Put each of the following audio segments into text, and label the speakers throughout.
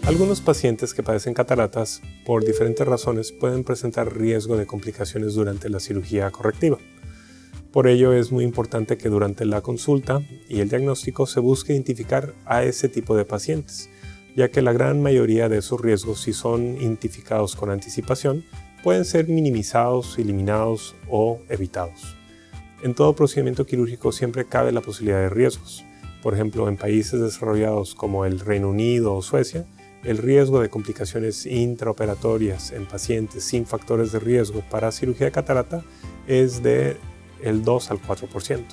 Speaker 1: Algunos pacientes que padecen cataratas, por diferentes razones, pueden presentar riesgo de complicaciones durante la cirugía correctiva. Por ello es muy importante que durante la consulta y el diagnóstico se busque identificar a ese tipo de pacientes, ya que la gran mayoría de esos riesgos, si son identificados con anticipación, pueden ser minimizados, eliminados o evitados. En todo procedimiento quirúrgico siempre cabe la posibilidad de riesgos. Por ejemplo, en países desarrollados como el Reino Unido o Suecia, el riesgo de complicaciones intraoperatorias en pacientes sin factores de riesgo para cirugía de catarata es de el 2 al 4%.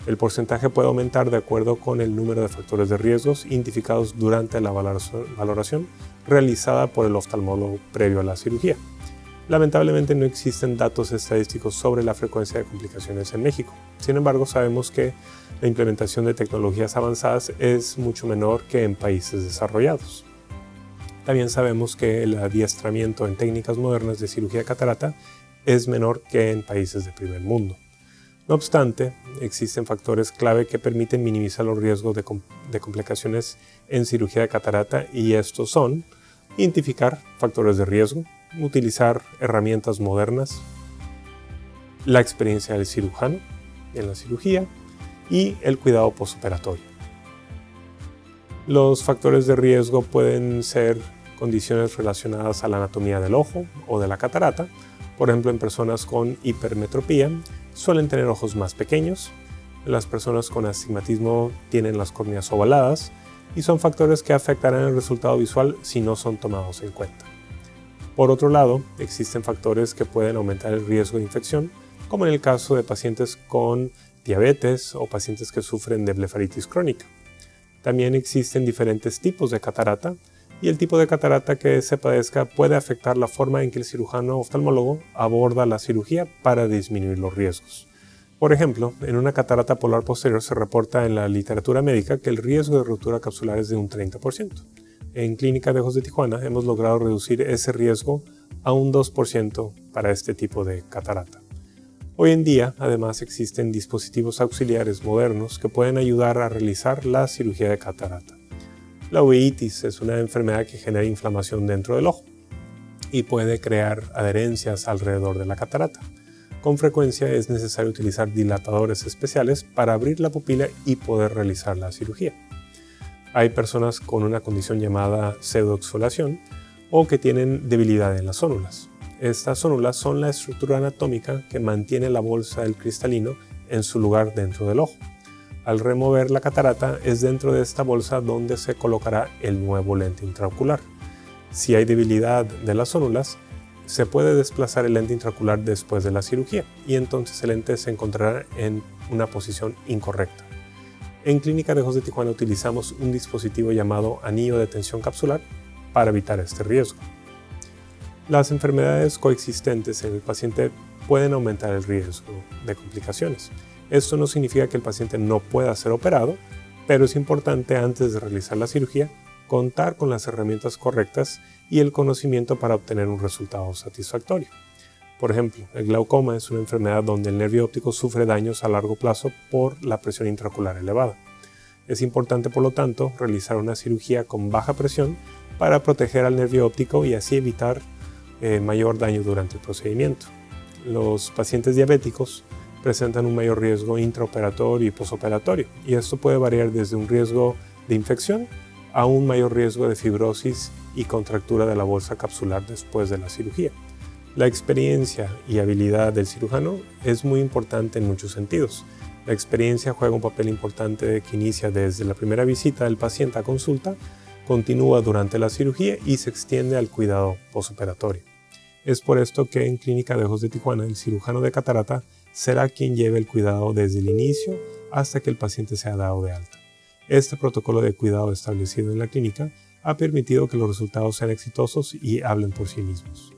Speaker 1: El porcentaje puede aumentar de acuerdo con el número de factores de riesgos identificados durante la valoración realizada por el oftalmólogo previo a la cirugía. Lamentablemente no existen datos estadísticos sobre la frecuencia de complicaciones en México. Sin embargo, sabemos que la implementación de tecnologías avanzadas es mucho menor que en países desarrollados. También sabemos que el adiestramiento en técnicas modernas de cirugía de catarata es menor que en países de primer mundo. No obstante, existen factores clave que permiten minimizar los riesgos de complicaciones en cirugía de catarata, y estos son identificar factores de riesgo, utilizar herramientas modernas, la experiencia del cirujano en la cirugía y el cuidado postoperatorio. Los factores de riesgo pueden ser condiciones relacionadas a la anatomía del ojo o de la catarata. Por ejemplo, en personas con hipermetropía suelen tener ojos más pequeños. Las personas con astigmatismo tienen las córneas ovaladas y son factores que afectarán el resultado visual si no son tomados en cuenta. Por otro lado, existen factores que pueden aumentar el riesgo de infección, como en el caso de pacientes con diabetes o pacientes que sufren de blefaritis crónica. También existen diferentes tipos de catarata, y el tipo de catarata que se padezca puede afectar la forma en que el cirujano oftalmólogo aborda la cirugía para disminuir los riesgos. Por ejemplo, en una catarata polar posterior se reporta en la literatura médica que el riesgo de ruptura capsular es de un 30%. En Clínica de Ojos de Tijuana hemos logrado reducir ese riesgo a un 2% para este tipo de catarata. Hoy en día, además, existen dispositivos auxiliares modernos que pueden ayudar a realizar la cirugía de catarata. La uveitis es una enfermedad que genera inflamación dentro del ojo y puede crear adherencias alrededor de la catarata. Con frecuencia es necesario utilizar dilatadores especiales para abrir la pupila y poder realizar la cirugía. Hay personas con una condición llamada pseudoexfoliación o que tienen debilidad en las zónulas. Estas zónulas son la estructura anatómica que mantiene la bolsa del cristalino en su lugar dentro del ojo. Al remover la catarata, es dentro de esta bolsa donde se colocará el nuevo lente intraocular. Si hay debilidad de las zónulas, se puede desplazar el lente intraocular después de la cirugía y entonces el lente se encontrará en una posición incorrecta. En Clínica de Ojos de Tijuana utilizamos un dispositivo llamado anillo de tensión capsular para evitar este riesgo. Las enfermedades coexistentes en el paciente pueden aumentar el riesgo de complicaciones. Esto no significa que el paciente no pueda ser operado, pero es importante antes de realizar la cirugía contar con las herramientas correctas y el conocimiento para obtener un resultado satisfactorio. Por ejemplo, el glaucoma es una enfermedad donde el nervio óptico sufre daños a largo plazo por la presión intraocular elevada. Es importante, por lo tanto, realizar una cirugía con baja presión para proteger al nervio óptico y así evitar mayor daño durante el procedimiento. Los pacientes diabéticos presentan un mayor riesgo intraoperatorio y postoperatorio, y esto puede variar desde un riesgo de infección a un mayor riesgo de fibrosis y contractura de la bolsa capsular después de la cirugía. La experiencia y habilidad del cirujano es muy importante en muchos sentidos. La experiencia juega un papel importante que inicia desde la primera visita del paciente a consulta, continúa durante la cirugía y se extiende al cuidado postoperatorio. Es por esto que en Clínica de Ojos de Tijuana el cirujano de catarata será quien lleve el cuidado desde el inicio hasta que el paciente sea dado de alta. Este protocolo de cuidado establecido en la clínica ha permitido que los resultados sean exitosos y hablen por sí mismos.